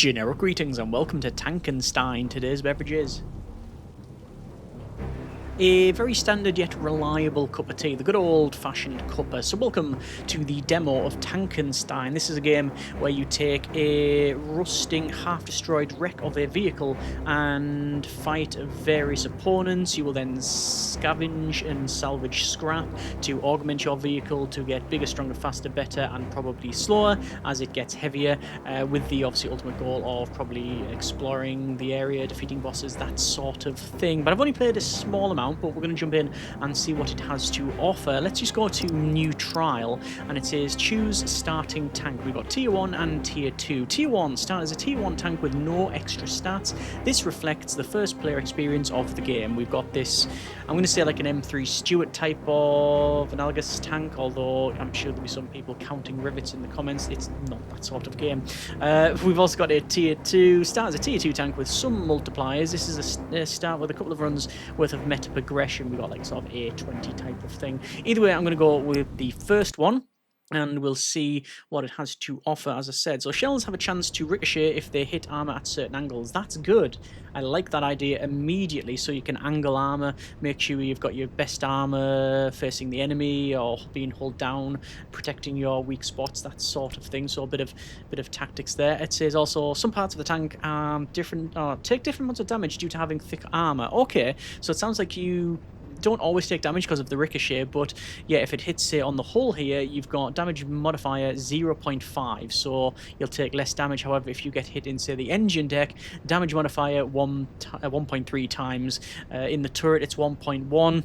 Generic greetings and welcome to Tankenstein. Today's beverage is a very standard yet reliable cup of tea, the good old-fashioned cuppa. So welcome to the demo of Tankenstein. This is a game where you take a rusting, half-destroyed wreck of a vehicle and fight various opponents. You will then scavenge and salvage scrap to augment your vehicle to get bigger, stronger, faster, better, and probably slower as it gets heavier, with the obviously ultimate goal of probably exploring the area, defeating bosses, that sort of thing. But I've only played a small amount, but we're going to jump in and see what it has to offer. Let's just go to new trial, and it says choose starting tank. We've got tier 1 and tier 2. Tier 1 start as a tier 1 tank with no extra stats. This reflects the first player experience of the game. We've got this, I'm going to say like an M3 Stuart type of analogous tank, although I'm sure there'll be some people counting rivets in the comments. It's not that sort of game. We've also got a tier 2, start as a tier 2 tank with some multipliers. This is a start with a couple of runs worth of meta progression. We got like sort of A20 type of thing. Either way, I'm going to go with the first one, and we'll see what it has to offer. As I said, so shells have a chance to ricochet if they hit armor at certain angles. That's good. I like that idea immediately. So you can angle armor, make sure you've got your best armor facing the enemy or being held down, protecting your weak spots, that sort of thing. So a bit of tactics there. It says also some parts of the tank take different amounts of damage due to having thick armor. Okay, so it sounds like you don't always take damage because of the ricochet, but yeah, if it hits, say, on the hull here, you've got damage modifier 0.5, so you'll take less damage. However, if you get hit in, say, the engine deck, damage modifier 1.3 times. In the turret, it's 1.1.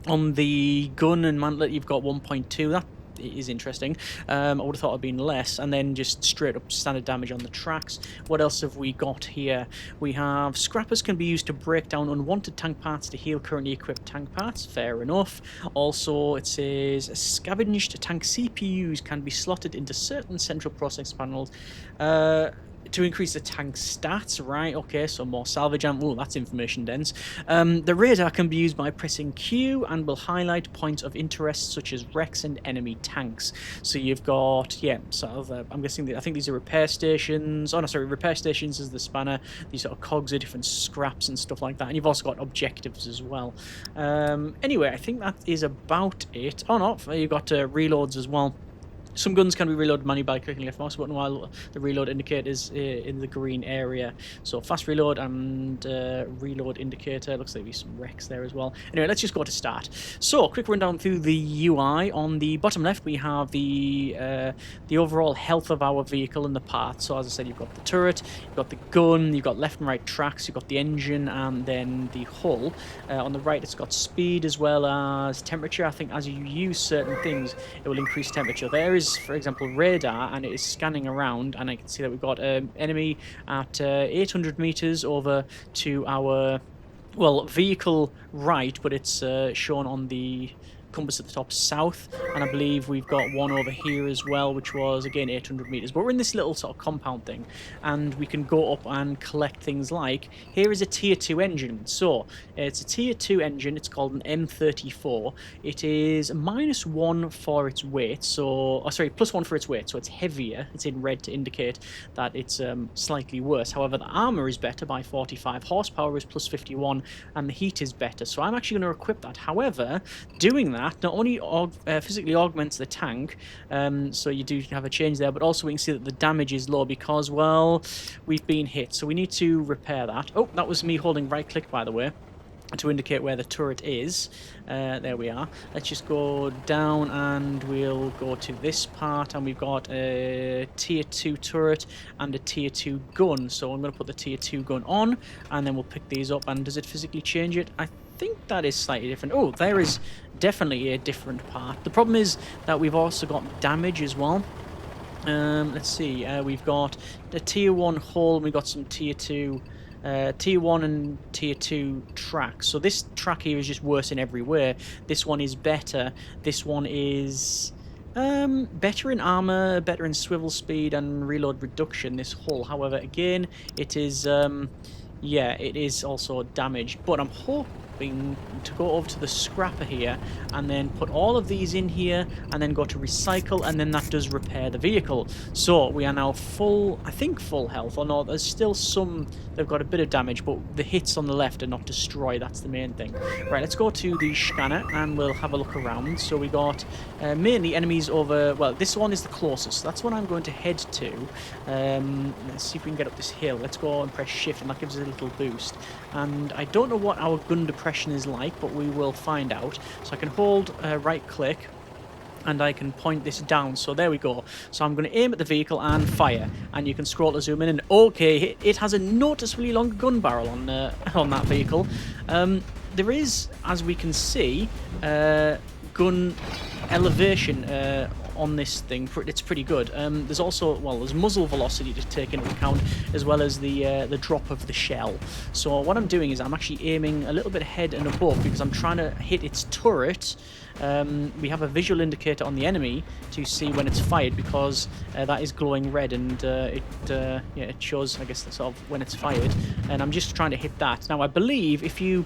On the gun and mantlet, you've got 1.2. That is interesting. I would have thought it'd been less. And then just straight up standard damage on the tracks. What else have we got here? We have scrappers can be used to break down unwanted tank parts to heal currently equipped tank parts. Fair enough. Also, it says scavenged tank CPUs can be slotted into certain central process panels to increase the tank stats. Right, okay, so more salvage ammo. Oh, that's information dense. The radar can be used by pressing Q and will highlight points of interest such as wrecks and enemy tanks. So you've got, yeah, sort of, I'm guessing, I think these are repair stations. Oh no, sorry, repair stations is the spanner. These sort of cogs are different scraps and stuff like that. And you've also got objectives as well. Anyway, I think that is about it. Oh no, you've got reloads as well. Some guns can be reloaded manually by clicking left mouse button while the reload indicator is in the green area. So fast reload and reload indicator. Looks like there'll be some wrecks there as well. Anyway, let's just go to start. So, quick rundown through the UI. On the bottom left, we have the overall health of our vehicle and the parts. So, as I said, you've got the turret, you've got the gun, you've got left and right tracks, you've got the engine, and then the hull. On the right, it's got speed as well as temperature. I think as you use certain things, it will increase temperature. There is, for example, radar, and it is scanning around, and I can see that we've got an enemy at 800 meters over to our, well, vehicle right, but it's shown on the compass at the top south, and I believe we've got one over here as well, which was again 800 meters. But we're in this little sort of compound thing, and we can go up and collect things like, here is a tier 2 engine. So it's a tier 2 engine. It's called an M34. It is -1 for its weight, so +1 for its weight, so it's heavier. It's in red to indicate that it's slightly worse. However, the armor is better by 45, horsepower is +51, and the heat is better. So I'm actually going to equip that. However, doing that not only physically augments the tank, so you do have a change there, but also we can see that the damage is low because, well, we've been hit. So we need to repair that. Oh, that was me holding right click, by the way, to indicate where the turret is. There we are. Let's just go down and we'll go to this part, and we've got a tier 2 turret and a tier 2 gun. So I'm going to put the tier 2 gun on, and then we'll pick these up. And does it physically change it? I think that is slightly different. Oh, there is definitely a different part. The problem is that we've also got damage as well. Let's see. We've got a tier 1 hull, and we've got some tier 2 tier 1 and tier 2 tracks. So this track here is just worse in every way. This one is better. This one is better in armor, better in swivel speed and reload reduction, this hull. However, again, it is yeah, it is also damaged. But I'm to go over to the scrapper here and then put all of these in here and then go to recycle, and then that does repair the vehicle. So we are now full, I think full health, or no, there's still some, they've got a bit of damage, but the hits on the left are not destroyed, that's the main thing. Right, let's go to the scanner and we'll have a look around. So we got mainly enemies over, well, this one is the closest, so that's what I'm going to head to. Let's see if we can get up this hill. Let's go and press shift, and that gives us a little boost. And I don't know what our gun depression is like, but we will find out. So I can hold right click and I can point this down. So there we go. So I'm going to aim at the vehicle and fire, and you can scroll to zoom in, and okay, it has a noticeably longer gun barrel on that vehicle. There is, as we can see, gun elevation on this thing. It's pretty good. There's also, well, there's muzzle velocity to take into account, as well as the drop of the shell. So what I'm doing is I'm actually aiming a little bit ahead and above, because I'm trying to hit its turret. We have a visual indicator on the enemy to see when it's fired, because that is glowing red, and it shows, I guess, sort of when it's fired. And I'm just trying to hit that. Now, I believe if you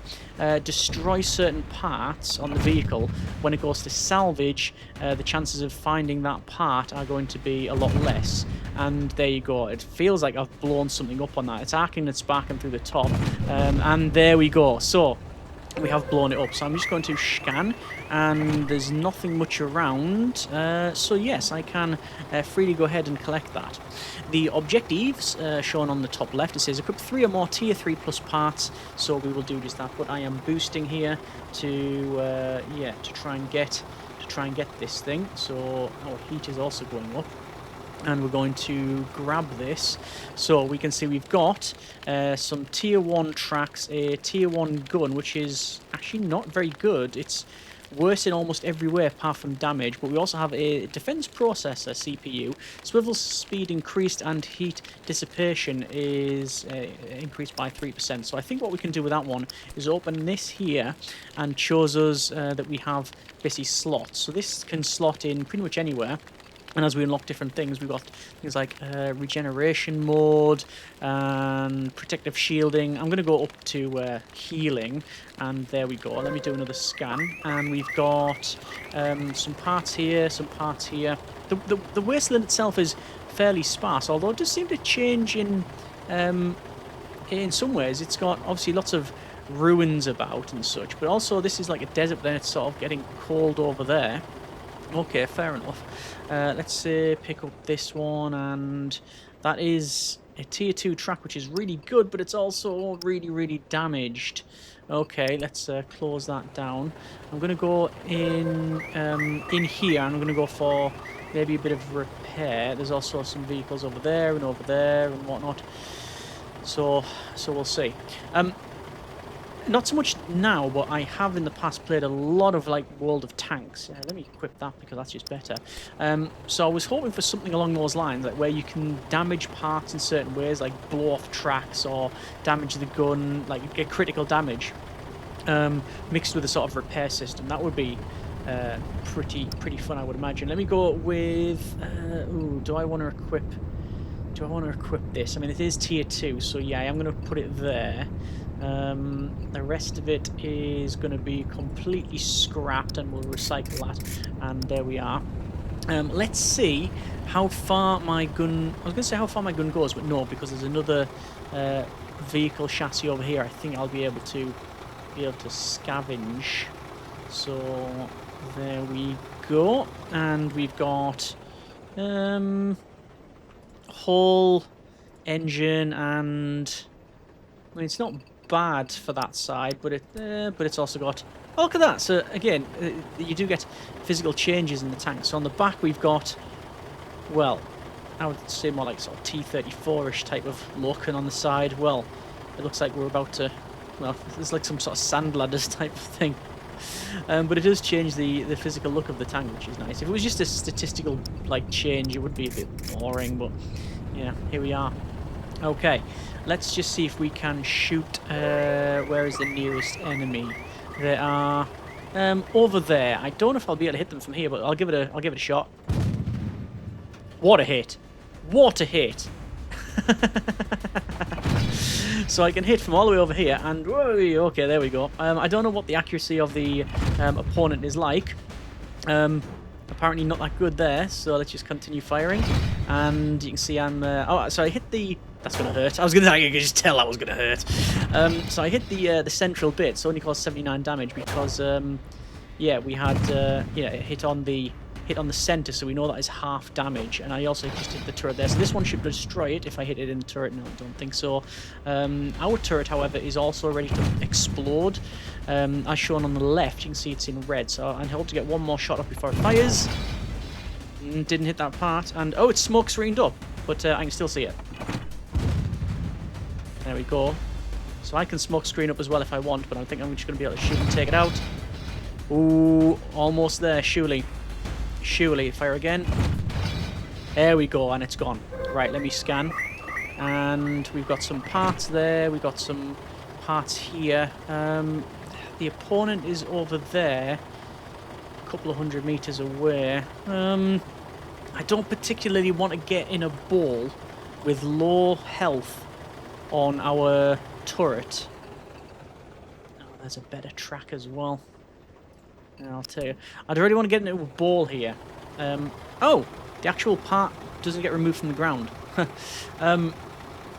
destroy certain parts on the vehicle, when it goes to salvage, the chances of finding that part are going to be a lot less. And there you go. It feels like I've blown something up on that. It's arcing and sparking through the top. And there we go. So we have blown it up. So I'm just going to scan, and there's nothing much around. So yes, I can freely go ahead and collect that. The objectives shown on the top left, it says equip 3 or more tier 3 plus parts. So we will do just that. But I am boosting here to try and get this thing. So our heat is also going up. And we're going to grab this. So we can see we've got some tier 1 tracks, a tier 1 gun, which is actually not very good. It's worse in almost every way apart from damage. But we also have a defense processor CPU. Swivel speed increased, and heat dissipation is increased by 3%. So I think what we can do with that one is open this here, and shows us that we have basically slots. So this can slot in pretty much anywhere. And as we unlock different things, we've got things like regeneration mode and protective shielding. I'm going to go up to healing, and there we go. Let me do another scan. And we've got some parts here, some parts here. The wasteland itself is fairly sparse, although it does seem to change in some ways. It's got obviously lots of ruins about and such, but also this is like a desert, but then it's sort of getting cold over there. Okay, fair enough. Let's pick up this one, and that is a tier 2 track, which is really good, but it's also really, really damaged. Okay, let's close that down. I'm going to go in here, and I'm going to go for maybe a bit of repair. There's also some vehicles over there and whatnot. So we'll see. Not so much now, but I have in the past played a lot of like World of Tanks. Let me equip that because that's just better. So I was hoping for something along those lines, like where you can damage parts in certain ways, like blow off tracks or damage the gun, like get critical damage, mixed with a sort of repair system. That would be pretty fun, I would imagine. Let me go with. Do I want to equip this? I mean, it is tier 2, so yeah, I'm going to put it there. The rest of it is going to be completely scrapped, and we'll recycle that. And there we are. Let's see how far my gun... I was going to say how far my gun goes, but no, because there's another vehicle chassis over here. I think I'll be able to scavenge. So there we go. And we've got whole engine, and I mean, it's not bad for that side, but it's also got, oh, look at that. So again, you do get physical changes in the tank. So on the back we've got, well, I would say more like sort of T-34ish type of look, and on the side, well, it looks like we're about to, well, there's like some sort of sand ladders type of thing. But it does change the physical look of the tank, which is nice. If it was just a statistical like change, it would be a bit boring, but yeah, here we are. Okay, let's just see if we can shoot. Where is the nearest enemy? They are over there. I don't know if I'll be able to hit them from here, but I'll give it a shot. What a hit! What a hit! So I can hit from all the way over here, and whoa, okay, there we go. I don't know what the accuracy of the opponent is like. Apparently not that good there, so let's just continue firing. And you can see I'm... oh, so I hit the... That's going to hurt. I was going to... I could just tell that was going to hurt. So I hit the central bit, so only caused 79 damage because, yeah, we had hit on the center, so we know that is half damage. And I also just hit the turret there, so this one should destroy it if I hit it in the turret. No, I don't think so. Our turret, however, is also ready to explode. As shown on the left, you can see it's in red, so I hope to get one more shot up before it fires. Didn't hit that part, and oh, it's smoke screened up, but I can still see it. There we go. So I can smoke screen up as well if I want, but I think I'm just going to be able to shoot and take it out. Ooh, almost there, surely. Surely, fire again. There we go, and it's gone. Right, let me scan. And we've got some parts there, we've got some parts here. The opponent is over there, a couple of 100 meters away. I don't particularly want to get in a ball with low health on our turret. Oh, there's a better track as well. Yeah, I'll tell you. I'd really want to get into a ball here. Oh, the actual part doesn't get removed from the ground.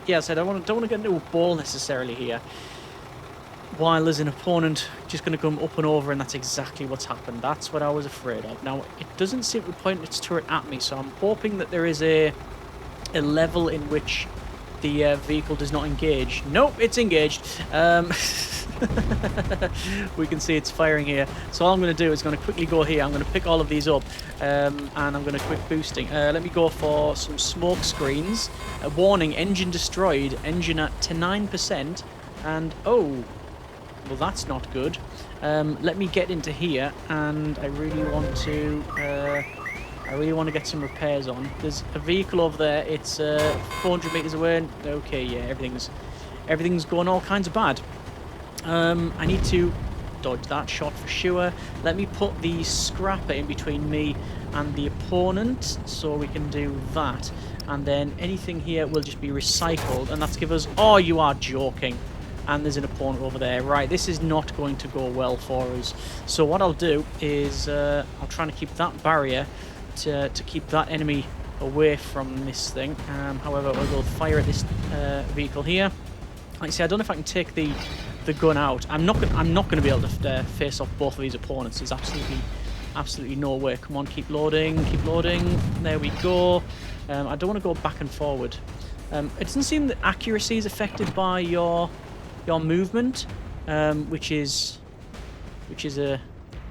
Yeah, I said I don't want to get into a ball necessarily here. While there's an opponent just going to come up and over, and that's exactly what's happened. That's what I was afraid of. Now, it doesn't seem to point its turret at me, so I'm hoping that there is a level in which the vehicle does not engage. Nope, it's engaged. We can see it's firing here. So all I'm going to do is going to quickly go here. I'm going to pick all of these up, and I'm going to quick boosting. Let me go for some smoke screens. Warning, engine destroyed. Engine at 9%. And, oh, well, that's not good. Let me get into here, and I really want to get some repairs on. There's a vehicle over there. It's 400 meters away. Okay, yeah, everything's going all kinds of bad. I need to dodge that shot for sure. Let me put the scrapper in between me and the opponent, so we can do that. And then anything here will just be recycled, and that's give us... Oh, you are joking. And there's an opponent over there. Right, this is not going to go well for us. So what I'll do is I'll try to keep that barrier to keep that enemy away from this thing. However, we'll go fire at this vehicle here. Like I say, I don't know if I can take the gun out. I'm not going to be able to face off both of these opponents. There's absolutely no way. Come on, keep loading, keep loading. There we go. I don't want to go back and forward. It doesn't seem that accuracy is affected by your movement, which is a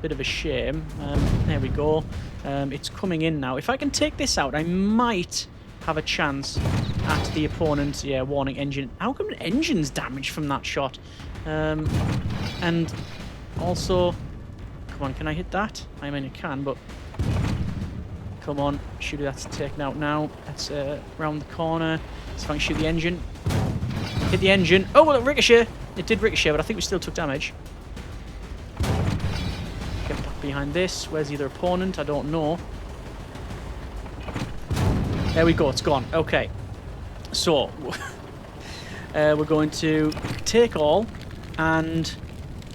bit of a shame. There we go. It's coming in now. If I can take this out, I might have a chance at the opponent. Yeah, warning, engine. How come the engine's damaged from that shot? And also, come on, can I hit that? I mean, I can, but come on, surely that's taken out now. Let's round the corner. See if I can shoot the engine. Hit the engine. Oh, well, it ricochet. It did ricochet, but I think we still took damage. Get back behind this. Where's the other opponent? I don't know. There we go. It's gone. Okay. So, we're going to take all and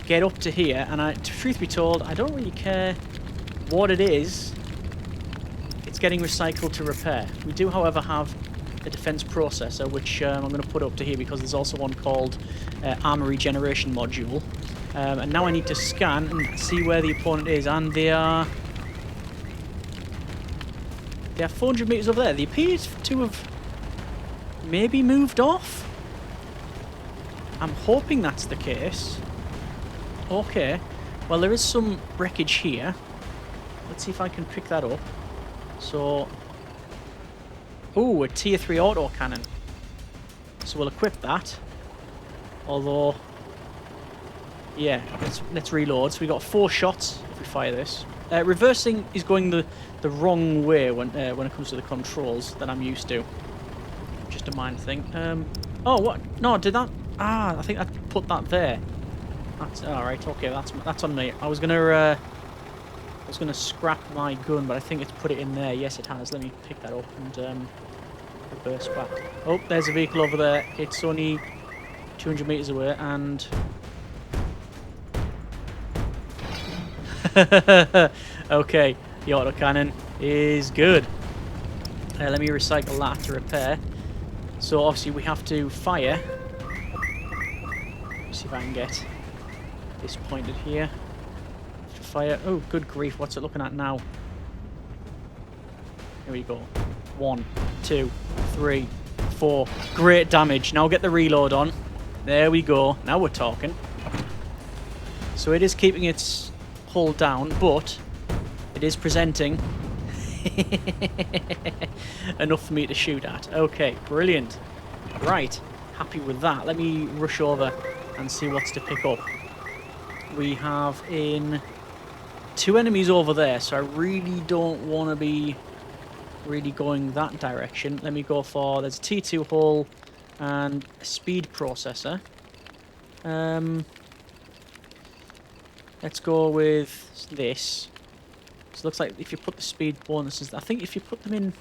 get up to here. And truth be told, I don't really care what it is. It's getting recycled to repair. We do, however, have a defense processor, which I'm going to put up to here because there's also one called armor regeneration module. And now I need to scan and see where the opponent is, and they are 400 meters over there. They appear to have maybe moved off. I'm hoping that's the case. Okay, well, there is some wreckage here. Let's see if I can pick that up. So, ooh, a tier 3 autocannon. So we'll equip that. Although, yeah, let's reload. So we got 4 shots if we fire this. Reversing is going the wrong way when it comes to the controls that I'm used to. Just a mind thing. Oh, what? No, did that? Ah, I think I put that there. That's all right. Okay, that's on me. I was gonna scrap my gun, but I think it's put it in there. Yes, it has. Let me pick that up and reverse back. Oh, there's a vehicle over there. It's only 200 meters away, and okay, the autocannon is good. Let me recycle that to repair. So obviously we have to fire. Let's see if I can get this pointed here. To fire. Oh, good grief! What's it looking at now? Here we go. 1, 2, 3, 4. Great damage. Now get the reload on. There we go. Now we're talking. So it is keeping its hull down, but it is presenting enough for me to shoot at. Okay, brilliant. Right, happy with that. Let me rush over and see what's to pick up. We have 2 enemies over there, so I really don't want to be really going that direction. Let me go for, there's a T2 hull and a speed processor. Let's go with this. So it looks like if you put the speed bonuses, I think if you put them in,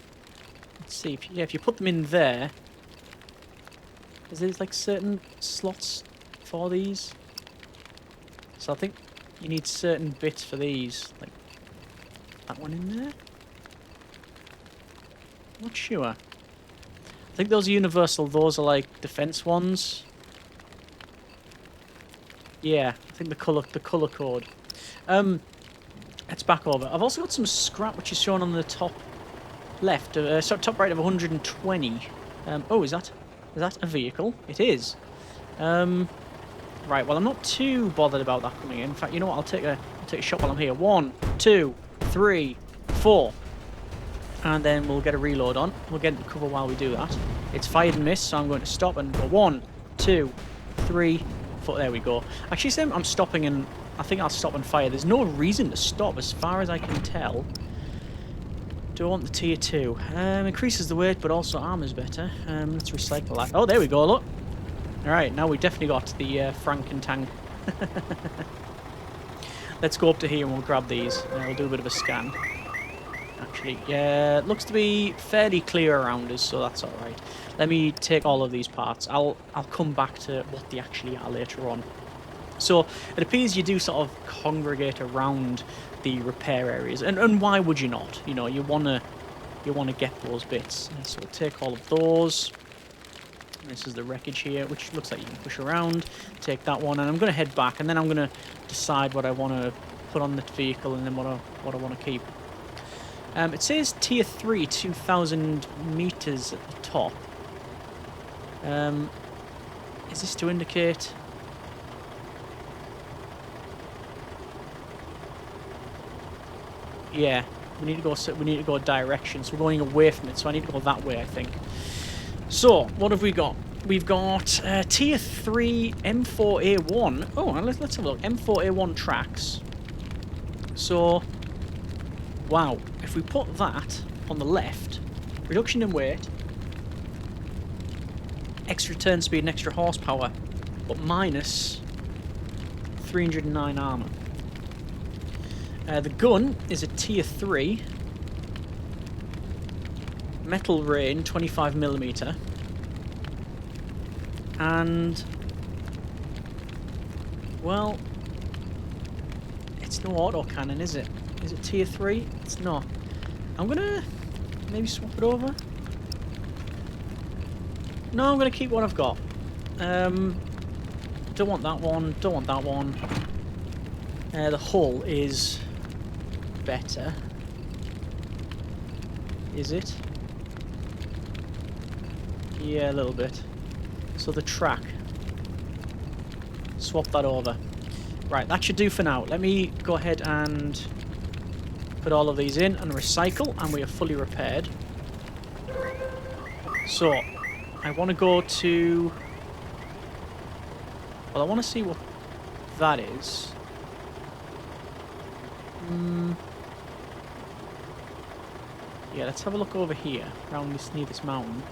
let's see, if you put them in there, is there like certain slots for these? So I think you need certain bits for these, like that one in there. Not sure. I think those are universal. Those are like defense ones. Yeah, I think the color code. Let's back over. I've also got some scrap which is shown on the top left. So top right of 120. Oh, is that a vehicle? It is. Right. Well, I'm not too bothered about that coming in. In fact, you know what? I'll take a shot while I'm here. 1, 2, 3, 4. And then we'll get a reload on. We'll get into cover while we do that. It's fired and missed, so I'm going to stop and go 1, 2, 3, 4. There we go. Actually, I'm stopping, and I think I'll stop and fire. There's no reason to stop as far as I can tell. Do I want the tier 2? Increases the weight, but also armor's better. Let's recycle that. Oh, there we go, look. Alright, now we definitely got the frankentank. Let's go up to here and we'll grab these. We'll do a bit of a scan. Actually, yeah, it looks to be fairly clear around us, so that's alright. Let me take all of these parts. I'll come back to what they actually are later on. So it appears you do sort of congregate around the repair areas, and why would you not? You know, you wanna get those bits. So we'll take all of those. This is the wreckage here, which looks like you can push around. Take that one, and I'm gonna head back, and then I'm gonna decide what I want to put on the vehicle, and then what I want to keep. It says tier 3, 2,000 meters at the top. Is this to indicate? Yeah, we need to go a direction. So we're going away from it. So I need to go that way, I think. So what have we got? We've got tier 3 M4A1. Oh, let's have a look. M4A1 tracks. So, wow. If we put that on the left, reduction in weight, extra turn speed and extra horsepower, but minus 309 armor. The gun is a tier 3 metal rain 25mm, and well, it's no autocannon, is it? Is it tier 3? It's not. I'm gonna maybe swap it over. No, I'm gonna keep what I've got. Don't want that one. Don't want that one. The hull is better. Is it? Yeah, a little bit. So the track. Swap that over. Right, that should do for now. Let me go ahead and put all of these in and recycle, and we are fully repaired. So, I want to go to... Well, I want to see what that is. Yeah, let's have a look over here, around this, near this mountain.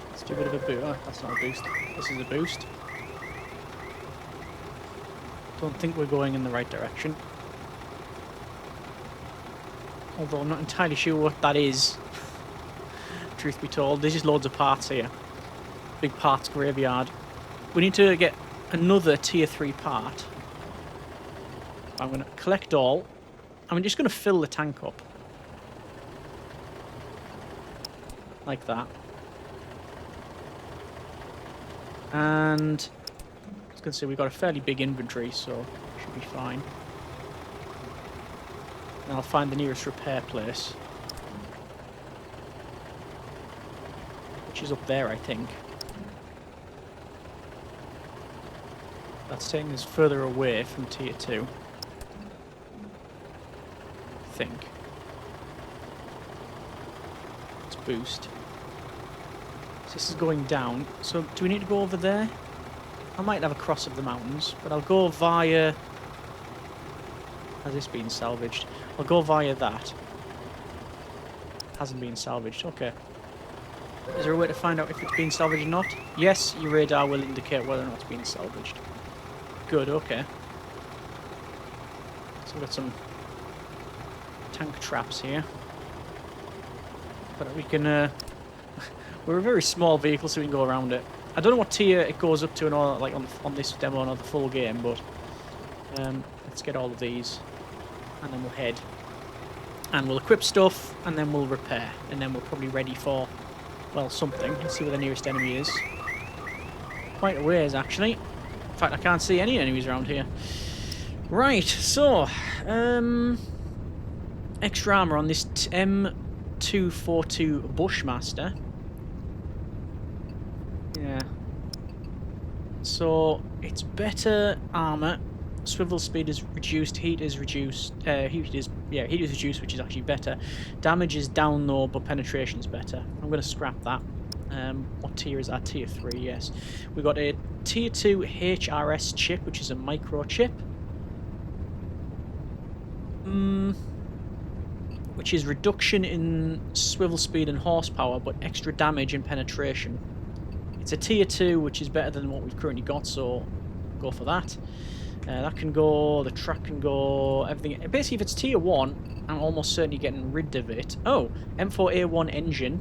Let's do a bit of a boost. Oh, that's not a boost. This is a boost. Don't think we're going in the right direction. Although I'm not entirely sure what that is. truth be told. There's just loads of parts here. Big parts graveyard. We need to get another tier 3 part. I'm going to collect all. I'm just going to fill the tank up. Like that. And I was going to say we've got a fairly big inventory, so should be fine. And I'll find the nearest repair place. Which is up there, I think. That's taking us further away from tier 2. I think. Let's boost. So this is going down. So do we need to go over there? I might have a cross of the mountains, but I'll go via... Has this been salvaged? I'll go via that. Hasn't been salvaged. Okay. Is there a way to find out if it's been salvaged or not? Yes, your radar will indicate whether or not it's been salvaged. Good, okay. So we've got some tank traps here. But we can... we're a very small vehicle, so we can go around it. I don't know what tier it goes up to and all, like on this demo or the full game, but let's get all of these. And then we'll head. And we'll equip stuff, and then we'll repair. And then we're probably ready for, well, something. Let's see where the nearest enemy is. Quite a ways, actually. In fact, I can't see any enemies around here. Right, so... extra armor on this M242 Bushmaster. Yeah. So, it's better armor. Swivel speed is reduced, heat is reduced, heat is reduced, which is actually better. Damage is down though, but penetration is better. I'm going to scrap that. What tier is that? Tier 3, yes. We've got a tier 2 HRS chip, which is a microchip. Which is reduction in swivel speed and horsepower, but extra damage and penetration. It's a tier 2, which is better than what we've currently got, so go for that. That can go, the track can go, everything. Basically, if it's tier 1, I'm almost certainly getting rid of it. Oh, M4A1 engine.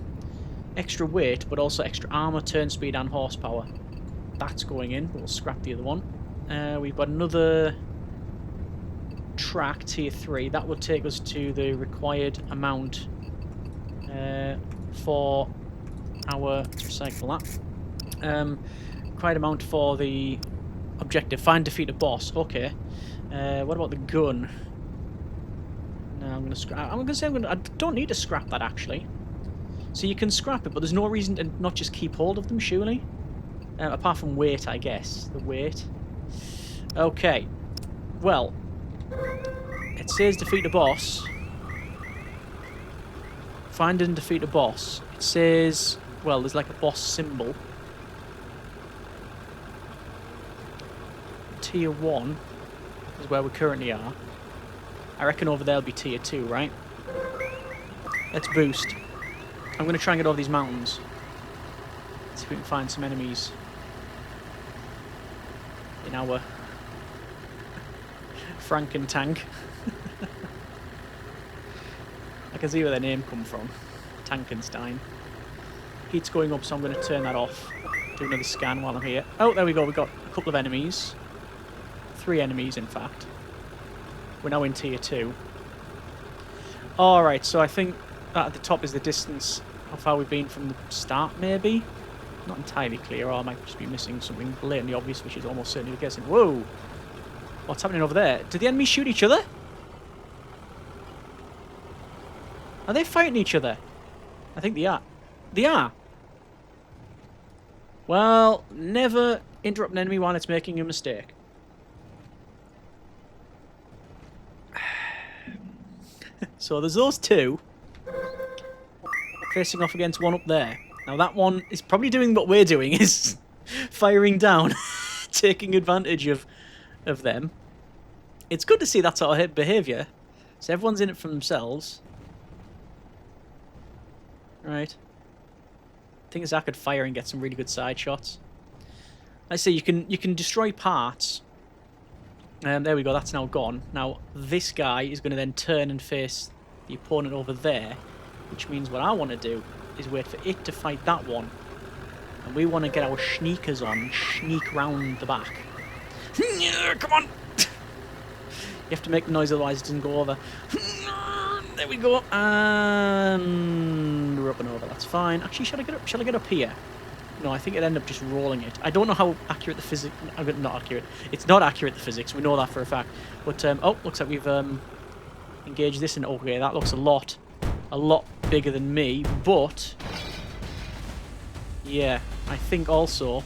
Extra weight, but also extra armor, turn speed, and horsepower. That's going in. We'll scrap the other one. We've got another track, tier 3. That would take us to the required amount for our... Let's recycle that. Required amount for the... objective. Find, defeat a boss. Okay. What about the gun? No, I'm gonna scrap. I'm gonna say I don't need to scrap that actually. So you can scrap it, but there's no reason to not just keep hold of them, surely. Apart from weight, I guess. The weight. Okay. Well, it says defeat a boss. Find and defeat a boss. It says, well, there's like a boss symbol. Tier 1 is where we currently are. I reckon over there will be tier 2, right? Let's boost. I'm going to try and get over these mountains. See if we can find some enemies in our frankentank. I can see where their name come from. Tankenstein. Heat's going up, so I'm going to turn that off. Do another scan while I'm here. Oh, there we go. We've got a couple of enemies. 3 enemies, in fact. We're now in tier 2. Alright, so I think that at the top is the distance, how far we've been from the start, maybe? Not entirely clear, or I might just be missing something blatantly obvious, which is almost certainly the case. Whoa! What's happening over there? Did the enemies shoot each other? Are they fighting each other? I think they are. They are! Well, never interrupt an enemy while it's making a mistake. So there's those 2 facing off against one up there. Now that one is probably doing what we're doing, is firing down, taking advantage of them. It's good to see that sort of behaviour. So everyone's in it for themselves. Right. I think I could fire and get some really good side shots. I say you can destroy parts. There we go, that's now gone. Now, this guy is going to then turn and face the opponent over there, which means what I want to do is wait for it to fight that one. And we want to get our sneakers on and sneak round the back. Come on! You have to make the noise, otherwise it doesn't go over. There we go. And we're up and over. That's fine. Actually, should I get up? Shall I get up here? No, I think it'd end up just rolling it. I don't know how accurate the physics... Not accurate. It's not accurate, the physics. We know that for a fact. But, oh, looks like we've engaged this in... Okay, that looks a lot bigger than me. But, yeah, I think also...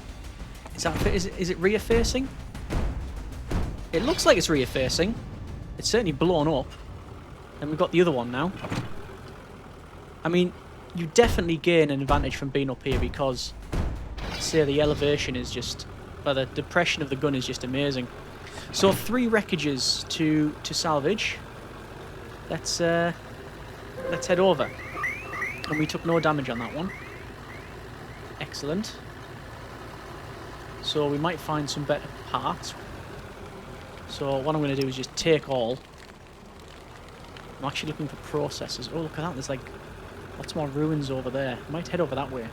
Is it rear-facing? It looks like it's rear-facing. It's certainly blown up. And we've got the other one now. I mean, you definitely gain an advantage from being up here because, say, the elevation is just... Well, the depression of the gun is just amazing. So 3 wreckages to salvage. Let's head over. And we took no damage on that one. Excellent. So we might find some better parts. So what I'm going to do is just take all. I'm actually looking for processors. Oh, look at that. There's like lots more ruins over there. I might head over that way.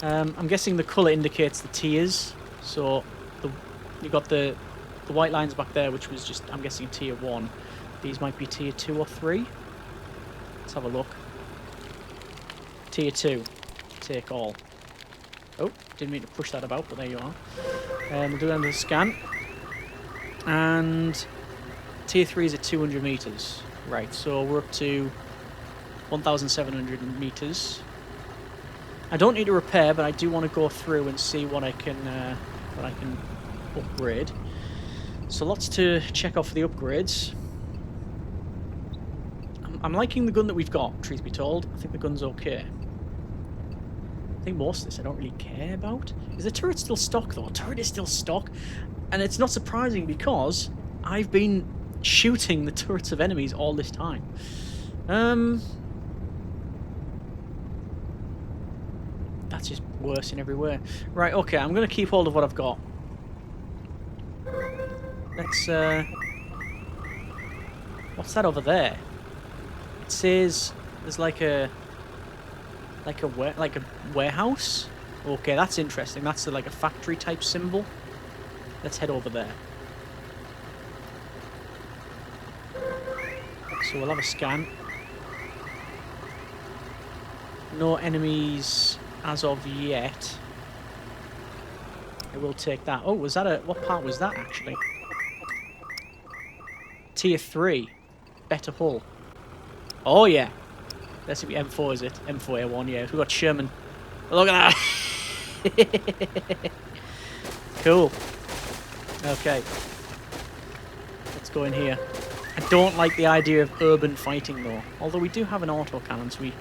I'm guessing the colour indicates the tiers. So you got the white lines back there, which was just, I'm guessing, tier 1. These might be tier 2 or 3. Let's have a look. Tier 2. Take all. Oh, didn't mean to push that about, but there you are. We'll do another scan. And tier 3 is at 200 meters. Right, so we're up to 1,700 meters. I don't need to repair, but I do want to go through and see what I can upgrade. So lots to check off for the upgrades. I'm liking the gun that we've got, truth be told. I think the gun's okay. I think most of this I don't really care about. Is the turret still stock, though? Turret is still stock. And it's not surprising because I've been shooting the turrets of enemies all this time. That's just worse in every way. Right, okay, I'm going to keep hold of what I've got. Let's, what's that over there? It says there's like a warehouse. Okay, that's interesting. That's like a factory type symbol. Let's head over there. So we'll have a scan. No enemies as of yet. I will take that. Oh, was that what part was that actually? Tier 3. Better hull. Oh yeah. Let's see, M4 is it? M4A1, yeah. We've got Sherman. Look at that! Cool. Okay. Let's go in here. I don't like the idea of urban fighting though. Although we do have an autocannon, so we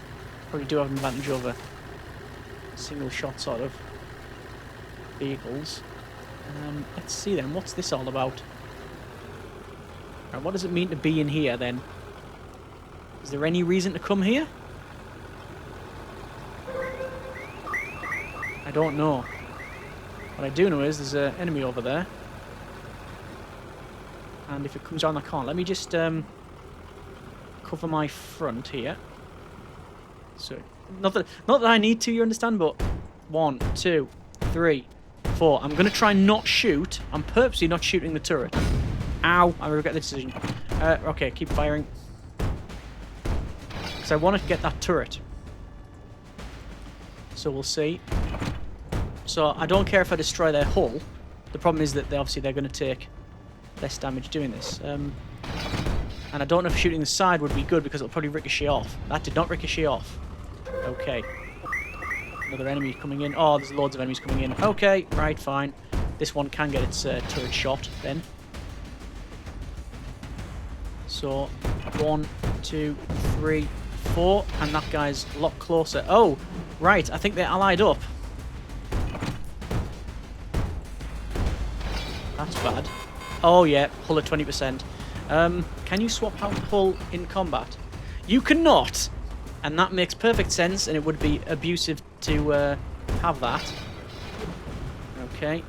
probably do have an advantage over single shot sort of vehicles. Let's see then, what's this all about? Right, what does it mean to be in here then? Is there any reason to come here? I don't know. What I do know is there's an enemy over there. And if it comes down, I can't. Let me just cover my front here. So, not that I need to, you understand, but 1, 2, 3, 4. I'm going to try and not shoot. I'm purposely not shooting the turret. Ow, I regret the decision. Okay, keep firing. Because I want to get that turret. So we'll see. So I don't care if I destroy their hull. The problem is that they're going to take less damage doing this. And I don't know if shooting the side would be good because it'll probably ricochet off. That did not ricochet off. Okay. Another enemy coming in. Oh, there's loads of enemies coming in. Okay, right, fine. This one can get its turret shot then. So, 1, 2, 3, 4. And that guy's a lot closer. Oh, right. I think they're allied up. That's bad. Oh, yeah. Hull at 20%. Can you swap out the hull in combat? You cannot! And that makes perfect sense, and it would be abusive to have that. Okay.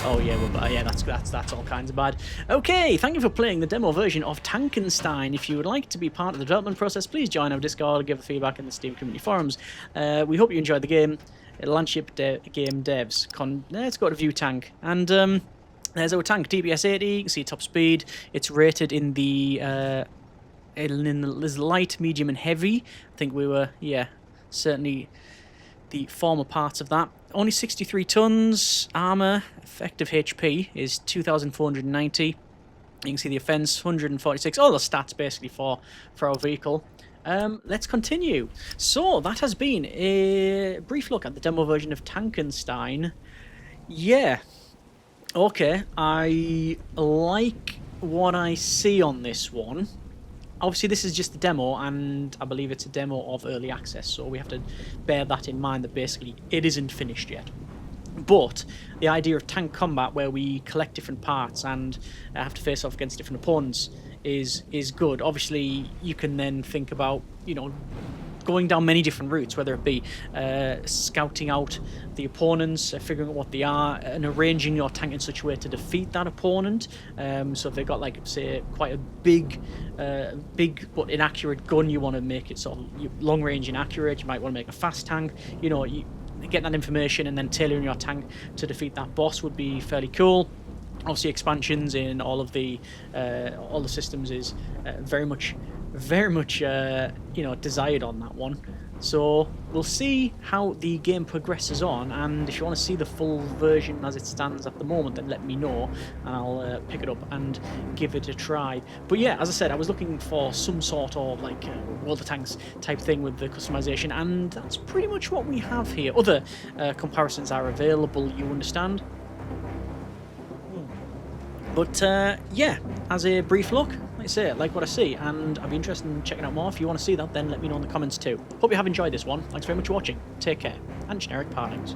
Oh yeah, well, yeah, that's all kinds of bad. Okay, thank you for playing the demo version of Tankenstein. If you would like to be part of the development process, please join our Discord, give feedback in the Steam community forums. We hope you enjoyed the game. Landship game devs. Let's go to view tank, and there's our tank, DPS 80. You can see top speed. It's rated in the there's light, medium, and heavy. I think we were, yeah, certainly the former parts of that. Only 63 tons. Armor, effective HP is 2,490. You can see the offense 146. All the stats basically for our vehicle. Let's continue. So that has been a brief look at the demo version of Tankenstein. Yeah. Okay, I like what I see on this one. Obviously, this is just a demo, and I believe it's a demo of early access, so we have to bear that in mind, that basically it isn't finished yet. But the idea of tank combat, where we collect different parts and have to face off against different opponents, is good. Obviously, you can then think about, you know, going down many different routes, whether it be scouting out the opponents, figuring out what they are, and arranging your tank in such a way to defeat that opponent. So if they've got, like, say, quite a big but inaccurate gun, you want to make it sort of long range inaccurate. You might want to make a fast tank. You know, you get that information and then tailoring your tank to defeat that boss would be fairly cool. Obviously, expansions in all the systems is very much you know, desired on that one. So we'll see how the game progresses on, and if you want to see the full version as it stands at the moment, then let me know and I'll pick it up and give it a try. But yeah, as I said, I was looking for some sort of like World of Tanks type thing with the customization, and that's pretty much what we have here. Other comparisons are available, you understand. But yeah, as a brief look, like I say, I like what I see, and I'd be interested in checking out more. If you want to see that, then let me know in the comments too. Hope you have enjoyed this one. Thanks very much for watching. Take care, and generic partings.